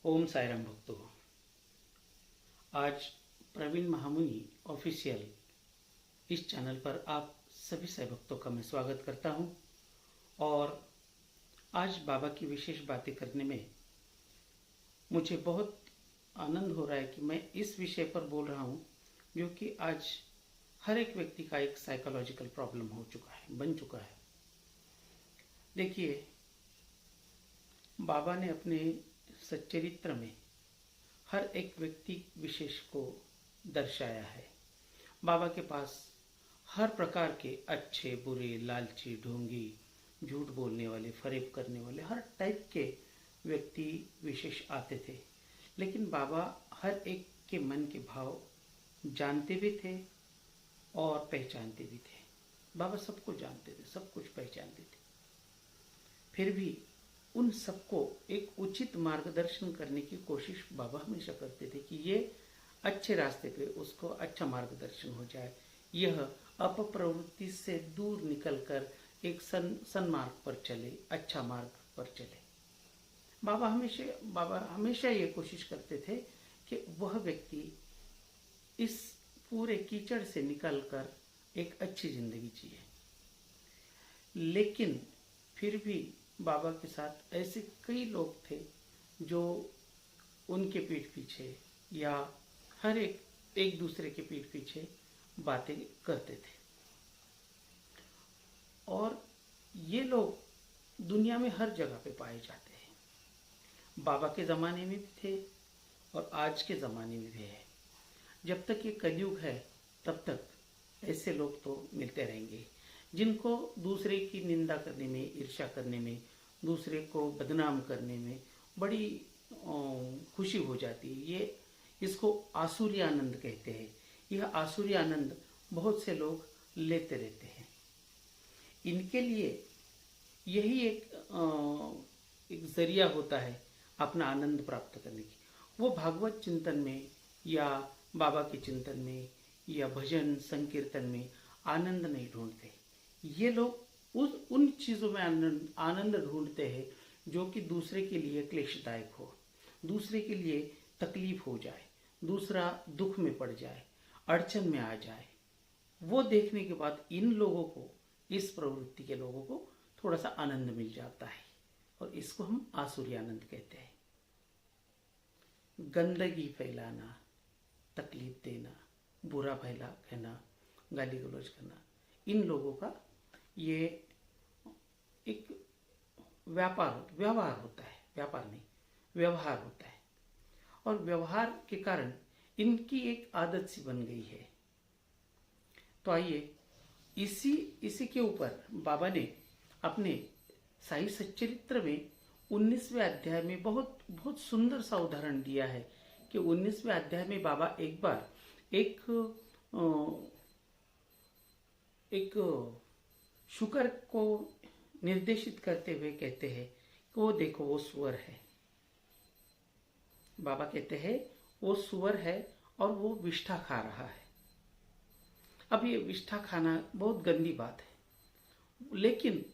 ओम साईराम भक्तों। आज प्रवीण महामुनि ऑफिशियल इस चैनल पर आप सभी साई भक्तों का मैं स्वागत करता हूं। और आज बाबा की विशेष बातें करने में मुझे बहुत आनंद हो रहा है कि मैं इस विषय पर बोल रहा हूं जो कि आज हर एक व्यक्ति का एक साइकोलॉजिकल प्रॉब्लम हो चुका है, बन चुका है। देखिए, बाबा ने अपने सच्चरित्र में हर एक व्यक्ति विशेष को दर्शाया है। बाबा के पास हर प्रकार के अच्छे, बुरे, लालची, ढोंगी, झूठ बोलने वाले, फरेब करने वाले हर टाइप के व्यक्ति विशेष आते थे। लेकिन बाबा हर एक के मन के भाव जानते भी थे और पहचानते भी थे। बाबा सबको जानते थे, सब कुछ पहचानते थे। फिर भी उन सबको एक उचित मार्गदर्शन करने की कोशिश बाबा हमेशा करते थे कि ये अच्छे रास्ते पे उसको अच्छा मार्गदर्शन हो जाए, यह अपप्रवृत्ति से दूर निकलकर एक सन्मार्ग पर चले, अच्छा मार्ग पर चले। बाबा हमेशा ये कोशिश करते थे कि वह व्यक्ति इस पूरे कीचड़ से निकलकर एक अच्छी जिंदगी जिए। लेकिन फिर भी बाबा के साथ ऐसे कई लोग थे जो उनके पीठ पीछे या हर एक दूसरे के पीठ पीछे बातें करते थे। और ये लोग दुनिया में हर जगह पे पाए जाते हैं। बाबा के ज़माने में भी थे और आज के ज़माने में भी है। जब तक ये कलयुग है तब तक ऐसे लोग तो मिलते रहेंगे, जिनको दूसरे की निंदा करने में, ईर्ष्या करने में, दूसरे को बदनाम करने में बड़ी खुशी हो जाती है। ये इसको आसुरी आनंद कहते हैं। यह आसुरी आनंद बहुत से लोग लेते रहते हैं। इनके लिए यही एक जरिया होता है अपना आनंद प्राप्त करने की। वो भागवत चिंतन में या बाबा के चिंतन में या भजन संकीर्तन में आनंद नहीं ढूंढते। ये लोग उन चीज़ों में आनंद ढूंढते हैं जो कि दूसरे के लिए क्लेशदायक हो, दूसरे के लिए तकलीफ हो जाए, दूसरा दुख में पड़ जाए, अड़चन में आ जाए। वो देखने के बाद इन लोगों को, इस प्रवृत्ति के लोगों को थोड़ा सा आनंद मिल जाता है और इसको हम आसुरी आनंद कहते हैं। गंदगी फैलाना, तकलीफ देना, बुरा भला कहना, गाली गलौज करना, इन लोगों का ये एक व्यवहार होता है। व्यापार नहीं, व्यवहार होता है। और व्यवहार के कारण इनकी एक आदत सी बन गई है। तो आइए इसी के ऊपर बाबा ने अपने साई सच्चरित्र में 19वें अध्याय में बहुत सुंदर सा उदाहरण दिया है कि 19वें अध्याय में बाबा एक बार एक शुकर को निर्देशित करते हुए कहते हैं कि वो देखो, वो सुअर है। बाबा कहते हैं वो सुअर है और वो विष्ठा खा रहा है। अब ये विष्ठा खाना बहुत गंदी बात है, लेकिन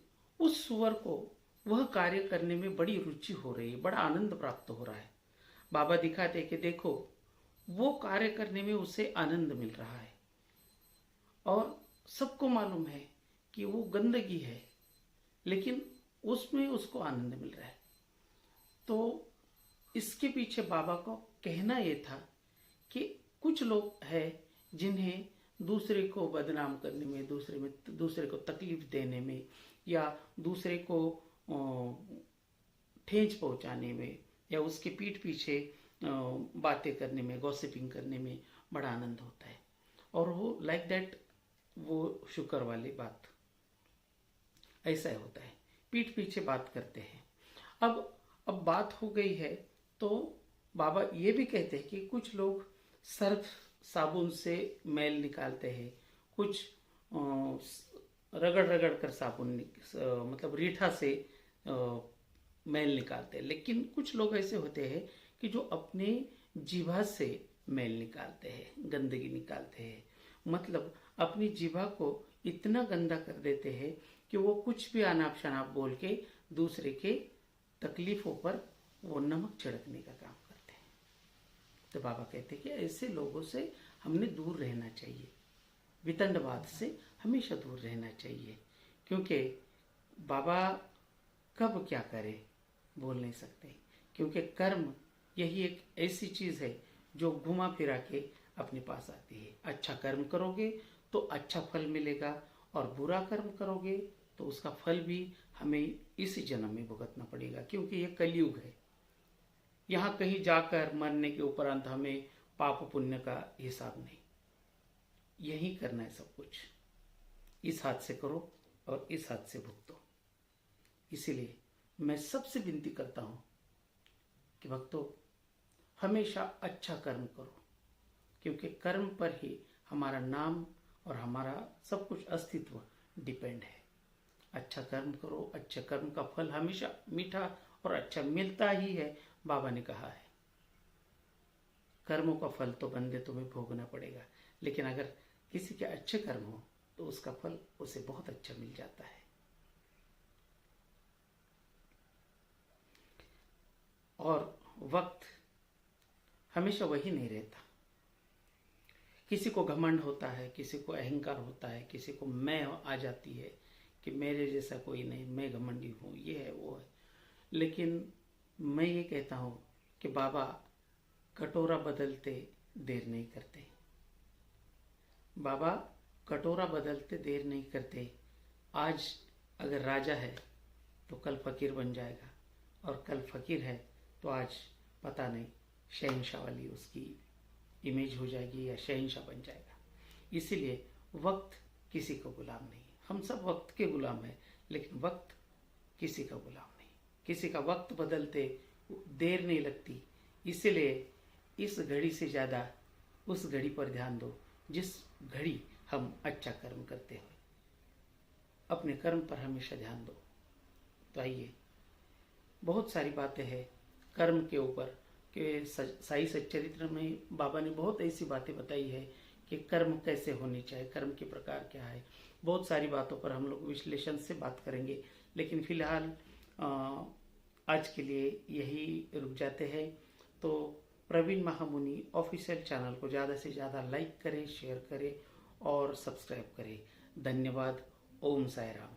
उस सुअर को वह कार्य करने में बड़ी रुचि हो रही है, बड़ा आनंद प्राप्त हो रहा है। बाबा दिखाते कि देखो, वो कार्य करने में उसे आनंद मिल रहा है और सबको मालूम है कि वो गंदगी है, लेकिन उसमें उसको आनंद मिल रहा है। तो इसके पीछे बाबा को कहना ये था कि कुछ लोग हैं जिन्हें दूसरे को बदनाम करने में, दूसरे को तकलीफ देने में या दूसरे को ठेंच पहुंचाने में या उसके पीठ पीछे बातें करने में, गॉसिपिंग करने में बड़ा आनंद होता है। और वो लाइक दैट, वो शुक्र वाली बात ऐसा होता है, पीठ पीछे बात करते हैं। अब बात हो गई है तो बाबा ये भी कहते हैं कि कुछ लोग सर्फ साबुन से मैल निकालते हैं, कुछ रगड़ रगड़ कर साबुन मतलब रीठा से मैल निकालते हैं। लेकिन कुछ लोग ऐसे होते हैं कि जो अपने जीभा से मैल निकालते हैं, गंदगी निकालते हैं। मतलब अपनी जीभा को इतना गंदा कर देते हैं कि वो कुछ भी अनाप शनाप बोल के दूसरे के तकलीफों पर वो नमक छिड़कने का काम करते हैं। तो बाबा कहते हैं कि ऐसे लोगों से हमने दूर रहना चाहिए, वितंडवाद से हमेशा दूर रहना चाहिए, क्योंकि बाबा कब क्या करे बोल नहीं सकते, क्योंकि कर्म यही एक ऐसी चीज है जो घुमा फिरा के अपने पास आती है। अच्छा कर्म करोगे तो अच्छा फल मिलेगा, और बुरा कर्म करोगे तो उसका फल भी हमें इस जन्म में भुगतना पड़ेगा, क्योंकि ये कलयुग है। यहाँ कहीं जाकर मरने के उपरांत हमें पाप पुण्य का हिसाब नहीं, यही करना है सब कुछ। इस हाथ से करो और इस हाथ से भुगतो। इसीलिए मैं सबसे विनती करता हूं कि भक्तों, हमेशा अच्छा कर्म करो, क्योंकि कर्म पर ही हमारा नाम और हमारा सब कुछ अस्तित्व डिपेंड है। अच्छा कर्म करो, अच्छे कर्म का फल हमेशा मीठा और अच्छा मिलता ही है। बाबा ने कहा है कर्मों का फल तो बंदे तुम्हें भोगना पड़ेगा, लेकिन अगर किसी के अच्छे कर्म हो तो उसका फल उसे बहुत अच्छा मिल जाता है। और वक्त हमेशा वही नहीं रहता। किसी को घमंड होता है, किसी को अहंकार होता है, किसी को मैं आ जाती है कि मेरे जैसा कोई नहीं, मैं घमंडी हूँ, ये है वो है। लेकिन मैं ये कहता हूँ कि बाबा कटोरा बदलते देर नहीं करते। बाबा कटोरा बदलते देर नहीं करते। आज अगर राजा है तो कल फकीर बन जाएगा, और कल फकीर है तो आज पता नहीं शहंशाह वाली उसकी इमेज हो जाएगी या शहंशाह बन जाएगा। इसीलिए वक्त किसी को गुलाम नहीं, हम सब वक्त के गुलाम हैं, लेकिन वक्त किसी का गुलाम नहीं। किसी का वक्त बदलते देर नहीं लगती। इसलिए इस घड़ी से ज़्यादा उस घड़ी पर ध्यान दो जिस घड़ी हम अच्छा कर्म करते हैं। अपने कर्म पर हमेशा ध्यान दो। तो आइए, बहुत सारी बातें हैं कर्म के ऊपर कि साई सच्चरित्र में बाबा ने बहुत ऐसी बातें बताई है कि कर्म कैसे होने चाहिए, कर्म के प्रकार क्या है। बहुत सारी बातों पर हम लोग विश्लेषण से बात करेंगे, लेकिन फिलहाल आज के लिए यही रुक जाते हैं। तो प्रवीण महामुनि ऑफिशियल चैनल को ज़्यादा से ज़्यादा लाइक करें, शेयर करें और सब्सक्राइब करें। धन्यवाद। ओम साई राम।